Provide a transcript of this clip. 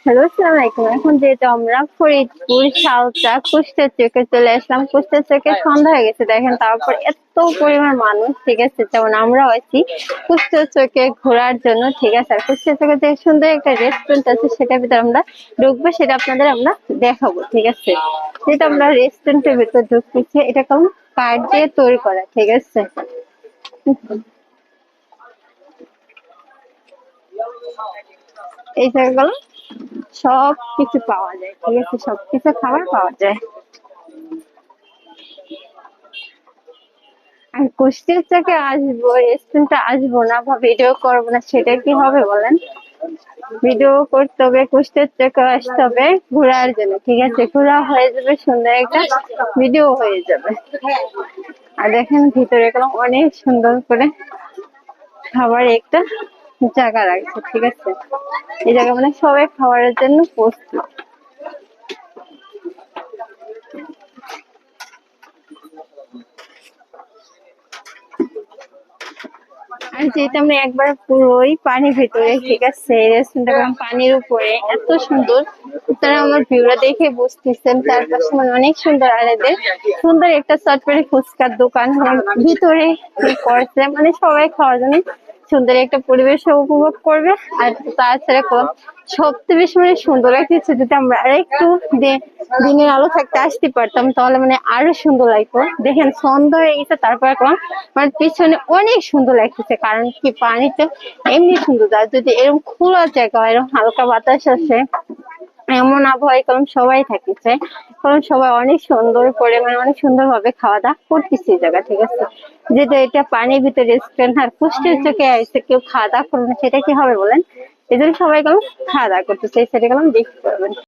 Hello, আসসালামু আলাইকুম। এখন যেহেতু আমরা ফরিদপুর সাউথা কুষ্টিয়া চকে চলে আসলাম, কুষ্টিয়া চকে সন্ধ্যা হয়ে গেছে দেখেন, তারপর এত পরিমাণ মানুষ, ঠিক আছে, যেমন আমরাও আছি কুষ্টিয়া চকে ঘোরার জন্য, ঠিক আছে। আর কুষ্টিয়া চকে যে সুন্দর একটা রেস্টুরেন্ট আছে সেটার ভিতরে আমরা ঢুকবো, সেটা আপনাদের আমরা দেখাবো, ঠিক আছে। যেটা আমরা রেস্টুরেন্টের ভিতর ঢুকতেছি, এটা কেমন কাঠ দিয়ে তৈরি করা, ঠিক আছে। এই জায়গাগুলো সব কিছু পাওয়া যায়, ঠিক আছে, সবকিছু খাবার পাওয়া যায়। আর কুষ্টিয়ার থেকে আসবো, রেস্টুরেন্টে আসবো না বা ভিডিও করবো না, সেটা কি হবে বলেন? ভিডিও করতে হবে, কুষ্টিয়ার থেকে আসতে হবে ঘোরার জন্য, ঠিক আছে। ঘোরা হয়ে যাবে, সুন্দর একটা ভিডিও হয়ে যাবে। আর দেখেন ভিতরে গেলাম অনেক সুন্দর করে খাবার একটা জায়গা রাখছে, ঠিক আছে। এই জায়গা মানে সবাই খাবারের জন্য প্রস্তুত। আর যেটা আমরা একবার পুরোই পানির ভিতরে, ঠিক আছে, রেস্টুরেন্টটা পানির উপরে, এত সুন্দর। আপনারা আমার ভিউটা দেখে বুঝতেছেন চারপাশে মানে অনেক সুন্দর। আর এদের সুন্দর একটা চটপটি ফুচকার দোকান ভিতরে করছে, মানে সবাই খাওয়ার জন্য সুন্দর একটা পরিবেশ উপভোগ করবে। আর তাছাড়া সবচেয়ে বেশি মানে সুন্দর লাগছে যদি আমরা আরেকটু দিনের আলো থাকতে আসতে পারতাম, তাহলে মানে আরো সুন্দর লাগতো। দেখেন সন্ধ্যা হয়ে গেছে, তারপর এখন মানে পিছনে অনেক সুন্দর লাগতেছে, কারণ কি পানিতে এমনি সুন্দর। আর যদি এরকম খোলা জায়গা হয়, এরকম হালকা বাতাস আসে, এমন আবহাওয়ায় কারণ সবাই থাকতেছে, কারণ সবাই অনেক সুন্দর করে মানে অনেক সুন্দর ভাবে খাওয়া দাওয়া করতেছে এই জায়গা, ঠিক আছে। যেহেতু এটা পানির ভিতরে রেস্টুরেন্ট, আর কুষ্টিয়ার চোখে আসছে, কেউ খাওয়া দাওয়া করবে না, সেটা কি হবে বলেন? এই জন্য সবাই কেমন খাওয়া দাওয়া করতেছে, সেটা কেমন দেখতে পারবেন।